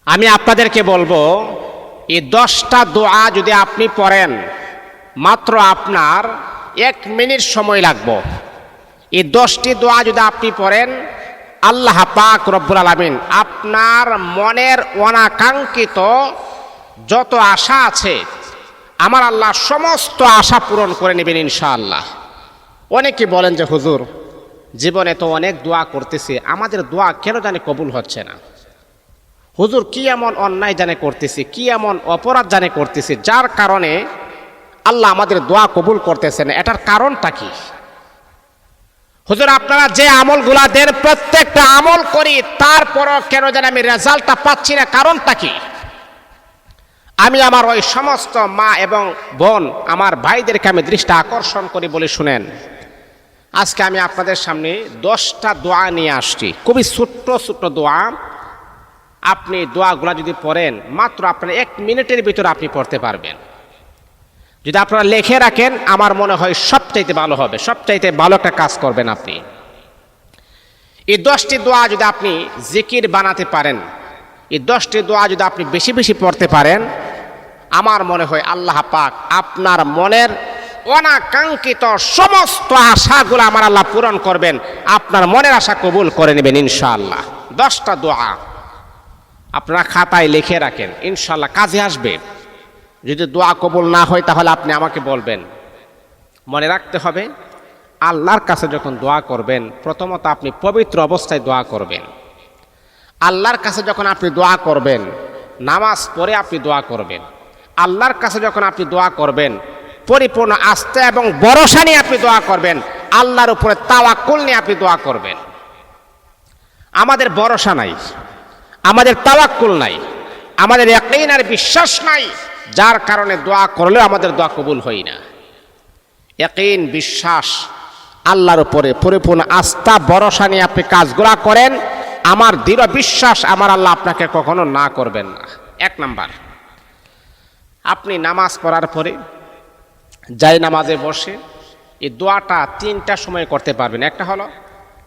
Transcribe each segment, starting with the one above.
আমি আপনাদেরকে বলবো, এই 10টা দোয়া যদি আপনি পড়েন, মাত্র আপনার 1 মিনিট সময় লাগবে। এই 10টি দোয়া যদি আপনি পড়েন, আল্লাহ পাক রব্বুল আলামিন আপনার মনের অনাকাঙ্ক্ষিত যত আশা আছে, আমার আল্লাহ সমস্ত আশা পূরণ করে নেবেন ইনশাআল্লাহ। অনেকে বলেন যে হুজুর, জীবনে তো অনেক দোয়া করতেছি, আমাদের দোয়া কেন জানি কবুল হচ্ছে না। হুজুর, কি এমন অন্যায় জানে করতেছি, কি এমন অপরাধ জানে করতেছি, যার কারণে আল্লাহ আমাদের দোয়া কবুল করতেছেন, এটার কারণটা কি? হুজুর, আপনারা যে আমলগুলা দেন, প্রত্যেকটা আমল করি, তারপরও কেন জানি আমি রেজাল্টটা পাচ্ছি না, কারণটা কি? আমি আমার ওই সমস্ত মা এবং বোন, আমার ভাইদেরকে আমি দৃষ্টি আকর্ষণ করি বলে শুনেন, আজকে আমি আপনাদের সামনে 10টা দোয়া নিয়ে আসছি, খুবই ছোট্ট ছোট্ট দোয়া। আপনি দোয়াগুলা যদি পড়েন, মাত্র আপনার 1 মিনিটের ভিতরে আপনি পড়তে পারবেন। যদি আপনারা লিখে রাখেন, আমার মনে হয় সবচাইতে ভালো হবে, সবচাইতে ভালো একটা কাজ করবেন আপনি। এই 10টি দোয়া যদি আপনি জিকির বানাতে পারেন, এই 10টি দোয়া যদি আপনি বেশি বেশি পড়তে পারেন, আমার মনে হয় আল্লাহ পাক আপনার মনের অনাকাঙ্ক্ষিত সমস্ত আশাগুলো আমার আল্লাহ পূরণ করবেন, আপনার মনের আশা কবুল করে নেবেন ইনশাআল্লাহ। 10টা দোয়া আপনারা খাতায় লিখে রাখেন, ইনশাআল্লাহ কাজে আসবে। যদি দোয়া কবুল না হয়, তাহলে আপনি আমাকে বলবেন। মনে রাখতে হবে, আল্লাহর কাছে যখন দোয়া করবেন, প্রথমত আপনি পবিত্র অবস্থায় দোয়া করবেন। আল্লাহর কাছে যখন আপনি দোয়া করবেন, নামাজ পড়ে আপনি দোয়া করবেন। আল্লাহর কাছে যখন আপনি দোয়া করবেন, পরিপূর্ণ আস্থা এবং ভরসা নিয়ে আপনি দোয়া করবেন, আল্লাহর উপরে তাওয়াক্কুল নিয়ে আপনি দোয়া করবেন। আমাদের ভরসা নাই, আমাদের তাওয়াক্কুল নাই, আমাদের ইয়াকিন আর বিশ্বাস নাই, যার কারণে দোয়া করলেও আমাদের দোয়া কবুল হয় না। ইয়াকিন, বিশ্বাস, আল্লাহর উপরে পরিপূর্ণ আস্থা ভরসা নিয়ে আপনি কাজগুলা করেন, আমার দৃঢ় বিশ্বাস আমার আল্লাহ আপনাকে কখনো না করবেন না। 1 নাম্বার, আপনি নামাজ পড়ার পরে যাই নামাজে বসে এই দোয়াটা 3টা সময় করতে পারবেন। একটা হলো,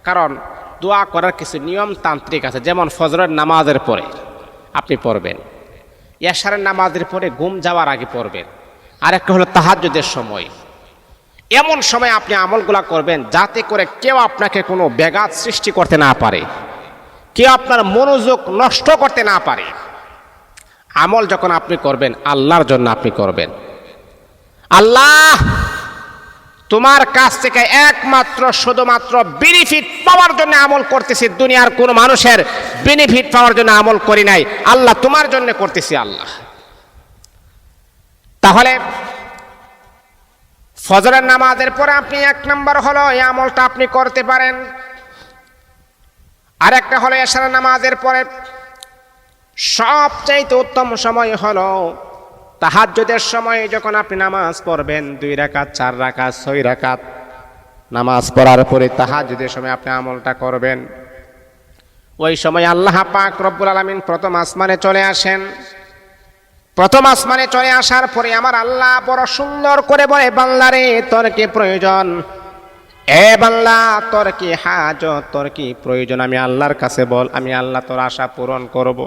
কারণ দোয়া করার কিছু নিয়মতান্ত্রিক আছে, যেমন ফজরের নামাজের পরে আপনি পড়বেন, এশারের নামাজের পরে ঘুম যাওয়ার আগে পড়বেন, আরেকটা হলো তাহাজ্জুদের সময়। এমন সময় আপনি আমলগুলা করবেন যাতে করে কেউ আপনাকে কোনো ব্যাঘাত সৃষ্টি করতে না পারে, কেউ আপনার মনোযোগ নষ্ট করতে না পারে। আমল যখন আপনি করবেন, আল্লাহর জন্য আপনি করবেন। আল্লাহ, তোমার কাছ থেকে একমাত্র শুধুমাত্র বেনিফিট পাওয়ার জন্য আমল করতেছি, দুনিয়ার কোনো মানুষের বেনিফিট পাওয়ার জন্য আমল করি নাই, আল্লাহ তোমার জন্য করতেছি। আল্লাহ, তাহলে ফজরের নামাজের পরে আপনি 1 নাম্বার হলো এই আমলটা আপনি করতে পারেন। আরেকটা হলো এশারের নামাজের পরে সবচাইতে উত্তম সময় হলো তাহাজ্জুদের সময়, যখন আপনি নামাজ পড়বেন 2 রাকাত, 4 রাকাত, 6 রাকাত নামাজ পড়ার পরে তাহাজ্জুদের সময় আপনি আমলটা করবেন। ওই সময় আল্লাহ পাক রব্বুল আলামিন প্রথম আসমানে চলে আসেন। প্রথম আসমানে চলে আসার পরে আমার আল্লাহ বড় সুন্দর করে বলে, বান্দারে তোর কি প্রয়োজন, এ বান্দা তোর কি হাজত, তোর কি প্রয়োজন, আমি আল্লাহর কাছে বল, আমি আল্লাহ তোর আশা পূরণ করব,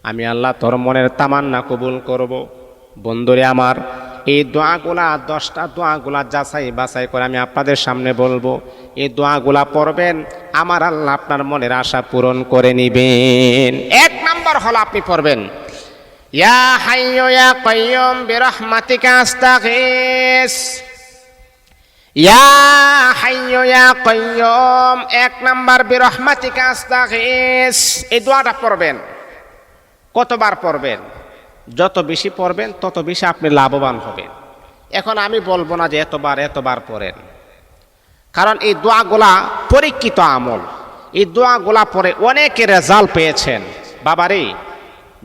আমি আল্লাহ তোর মনের তামান্না কবুল করব। বন্ধুরে আমার, এই দোয়াগুলা 10টা দোয়াগুলা যাচাই বাছাই করে আমি আপনাদের সামনে বলবো, এই দোয়াগুলা পড়বেন, আমার আল্লাহ আপনার মনের আশা পূরণ করে নিবেন। 1 নাম্বার হলো আপনি পড়বেন, ইয়া হাইয়্যু ইয়া কাইয়্যুম বিরহমাতিকা আস্তাগীস। ইয়া হাইয়্যু ইয়া কাইয়্যুম, 1 নাম্বার বিরহমাতিকা আস্তাগীস। এই দোয়াটা পড়বেন। কতবার পড়বেন? যত বেশি পড়বেন তত বেশি আপনি লাভবান হবেন। এখন আমি বলবো না যে এতবার পড়েন, কারণ এই দোয়াগুলা পরীক্ষিত আমল। এই দোয়াগুলা পড়ে অনেকে রেজাল্ট পেয়েছেন। বাবারে,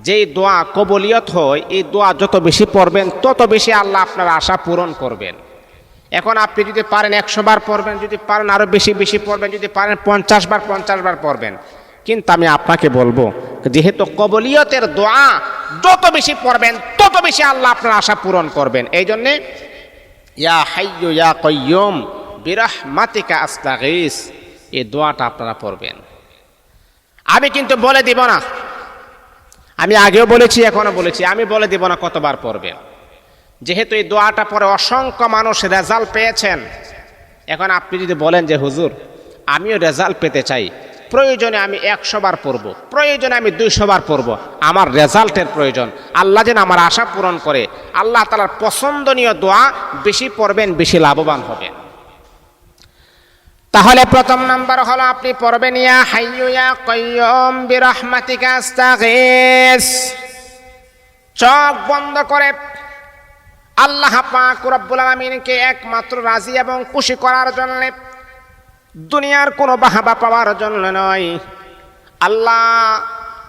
যেই দোয়া কবুলিয়ত হয়, এই দোয়া যত বেশি পড়বেন তত বেশি আল্লাহ আপনার আশা পূরণ করবেন। এখন আপনি যদি পারেন 100 বার পড়বেন, যদি পারেন আরো বেশি বেশি পড়বেন, যদি পারেন 50 বার পড়বেন। কিন্তু আমি আপনাকে বলবো, যেহেতু কবুলিয়তের দোয়া যত বেশি পড়বেন তত বেশি আল্লাহ আপনার আশা পূরণ করবেন। এই জন্যে ইয়া হাইয়্যু ইয়া কাইয়্যুম বিরহমাতিকা আস্তাগীস, এই দোয়াটা আপনারা পড়বেন। আমি কিন্তু বলে দিব না আমি আগেও বলেছি, এখনো বলেছি, আমি বলে দেব না কতবার পড়বেন। যেহেতু এই দোয়াটা পরে অসংখ্য মানুষ রেজাল্ট পেয়েছেন, এখন আপনি যদি বলেন যে হুজুর আমিও রেজাল্ট পেতে চাই, প্রয়োজনে আমি 100 বার পড়ব, প্রয়োজনে আমি 200 বার পড়ব, আমার রেজাল্টের প্রয়োজন, আল্লাহ যেন আমার আশা পূরণ করে, আল্লাহ তাআলার পছন্দনীয় দোয়া বেশি পড়বেন, বেশি লাভবান হবেন। তাহলে প্রথম নাম্বার হলো আপনি পড়বেন ইয়া হাইয়্যু ইয়া কাইয়্যুম বিরহমাতিকা আস্তাগীস। চোখ বন্ধ করে আল্লাহ পাক রব্বুল আলামিনকে একমাত্র রাজি এবং খুশি করার জন্য, দুনিয়ার কোনো বাহাবা পাওয়ার জন্য নয়। আল্লাহ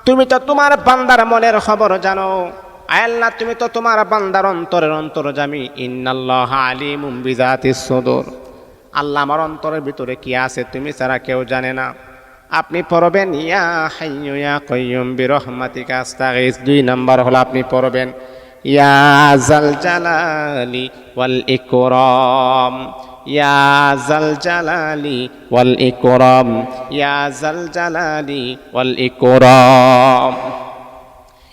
তুমি তো তোমার বান্দার মনের খবর জানো, আয় আল্লাহ তুমি তো তোমার বান্দার অন্তরের অন্তর্যামী। ইন্নাল্লাহা আলিমুম বিযাতিস সুদূর। আল্লাহ আমার অন্তরের ভিতরে কি আছে তুমি ছাড়া কেউ জানে না। আপনি পড়বেন ইয়া হাইয়্যু ইয়া কাইয়্যুম বিরহমাতিকা আস্তাগীস। 2 নাম্বার হলো আপনি পড়বেন ইয়া যাল জালালি ওয়াল ইকরাম, ইয়া যাল জালালি ওয়াল ইকরাম, ইয়া যাল জালালি ওয়াল ইকরাম।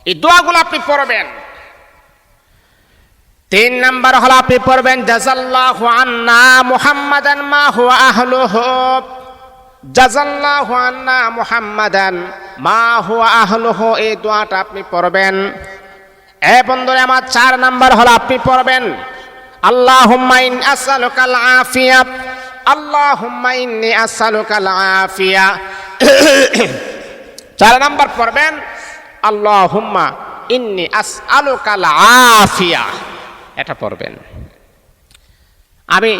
এই দোয়াগুলো আপনি পড়বেন। 3 নাম্বার হলো আপনি পড়বেন জাযাল্লাহু আন্না মুহাম্মাদান মা হুয়া আহলুহু। জাযাল্লাহু আন্না মুহাম্মাদান মা হুয়া আহলুহু, এই দোয়াটা আপনি পড়বেন। বন্ধুরা আমার 4 নাম্বার হলো আপনি পড়বেন আল্লাহুম্মা ইন্নী আসআলুকাল আফিয়া, আল্লাহুম্মা ইন্নী আসআলুকাল আফিয়া। 4 নাম্বার পড়বেন আল্লাহুম্মা ইন্নী আসআলুকাল আফিয়া, এটা পড়বেন। আমি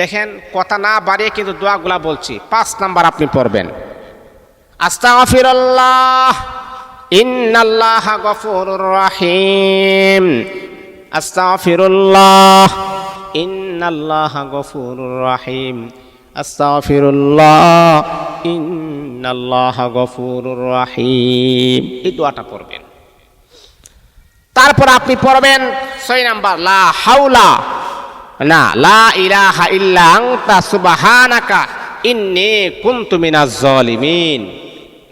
দেখেন কথা না বাড়িয়ে কিন্তু দোয়াগুলা বলছি। 5 নাম্বার আপনি পড়বেন আস্তাগফিরুল্লাহ ইন্নাল্লাহা গফুরুর রহিম, আস্তাগফিরুল্লাহ ইন্নাল্লাহা গফুরুর রহিম, আস্তাগফিরুল্লাহ ইন্নাল্লাহা গফুরুর রহিম। এই দোয়াটা পড়বেন। তারপর আপনি পড়বেন 6 নাম্বার লা হাওলা না লা ইলাহা ইল্লা আনতা সুবহানাকা ইন্নী কুনতু মিনাজ জালিমিন।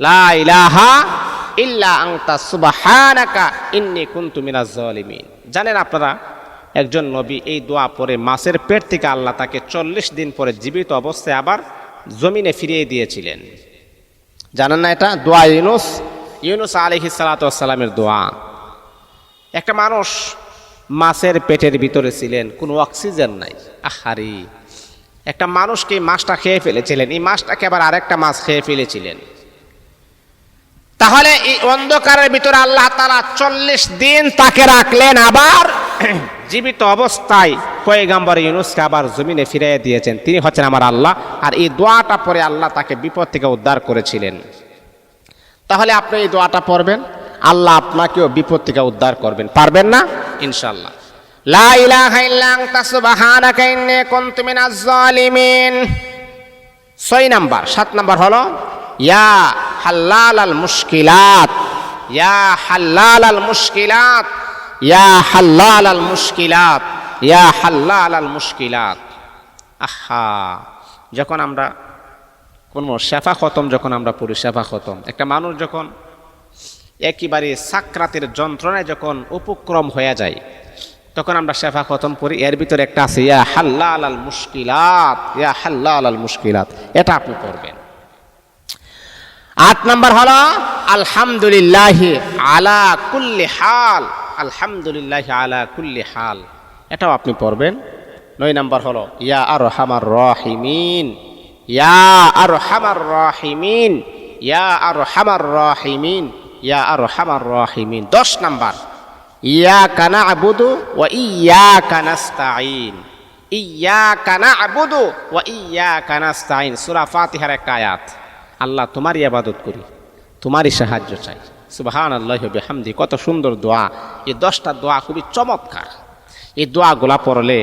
লা ইলাহা ইল্লা আনতা সুবহানাকা ইন্নী কুনতু মিনাজ জালিমিন। জানেন আপনারা একজন নবী এই দোয়া পড়ে মাছের পেট থেকে আল্লাহ তাকে 40 দিন পরে জীবিত অবস্থায় আবার জমিনে ফিরিয়ে দিয়েছিলেন। জানেন না এটা? দোয়া ইউনুস আলাইহিস সালাতু ওয়াস সালামের দোয়া। একটা মানুষ মাছের পেটের ভিতরে ছিলেন, কোনো অক্সিজেন নাই। আহারি, একটা মানুষকে মাছটা খেয়ে ফেলেছিলেন, এই মাছটাকে আবার আরেকটা মাছ খেয়ে ফেলেছিলেন। তাহলে এই অন্ধকারের ভিতরে আল্লাহ তাআলা 40 দিন তাকে রাখলেন, আবার জীবিত অবস্থায় পয়গম্বর ইউনুসকে আবার জমিনে ফিরিয়ে দিয়েছেন। তিনি হচ্ছেন আমার আল্লাহ। আর এই দোয়াটা পরে আল্লাহ তাকে বিপদ থেকে উদ্ধার করেছিলেন। তাহলে আপনি এই দোয়াটা পড়বেন, আল্লাহ আপনাকেও বিপদ থেকে উদ্ধার করবেন। পারবেন না? ইনশাআল্লাহ। লা ইলাহা ইল্লা আনতা সুবহানাকা ইন্নী কুনতু মিনাজ জালিমিন। 6 নাম্বার। 7 নাম্বার হলো ইয়া হাল্লালাল মুশকিলাত, ইয়া হাল্লালাল মুশকিলাত, ইয়া হাল্লালাল মুশকিলাত, ইয়া হাল্লালাল মুশকিলাত। আহা, যখন আমরা কোন শেফা খতম যখন আমরা পড়ি, শেফা খতম, একটা মানুষ যখন একেবারে সাকরাতের যন্ত্রণায় যখন উপক্রম হয়ে যায়, তখন আমরা শেফা খতম পড়ি। এর ভিতরে একটা আছে ইয়া হাল্লালাল মুশকিলাত, ইয়া হাল্লালাল মুশকিলাত, এটা আপনি পড়বেন। 8 নাম্বার হলো আলহামদুলিল্লাহি আলা কুল্লি হাল, আলহামদুলিল্লাহি আলা কুল্লি হাল, এটাও আপনি পড়বেন। 9 নাম্বার হলো ইয়া আরহামার রাহিমিন, ইয়া আরহামার রাহিমিন, ইয়া আরহামার রাহিমিন, ইয়া আরহামার রাহিমিন। 10 নাম্বার ইয়াকা না'বুদু ওয়া ইয়াকা নাস্তাঈন, ইয়াকা না'বুদু ওয়া ইয়াকা নাস্তাঈন। সূরা ফাতিহার একটা আয়াত। আল্লাহ তোমারই ইবাদত করি, তোমারই সাহায্য চাই। সুবহানাল্লাহি ওয়া বিহামদি। কত সুন্দর দোয়া। এই 10টা দোয়া খুবই চমৎকার। এই দোয়াগুলা পড়লে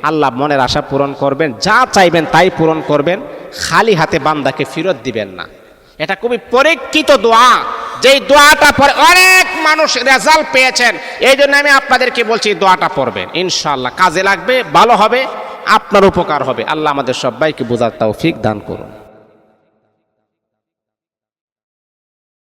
আল্লাহ মনের আশা পূরণ করবেন, যা চাইবেন তাই পূরণ করবেন, খালি হাতে বান্দাকে ফেরত দিবেন না। এটা খুবই পরীক্ষিত দোয়া, যেই দোয়াটা পরে অনেক মানুষ রেজাল্ট পেয়েছেন। এই জন্য আমি আপনাদেরকে বলছি এই দোয়াটা পড়বেন, ইনশাআল্লাহ কাজে লাগবে, ভালো হবে, আপনার উপকার হবে। আল্লাহ আমাদের সবাইকে বোঝার তৌফিক দান করুন।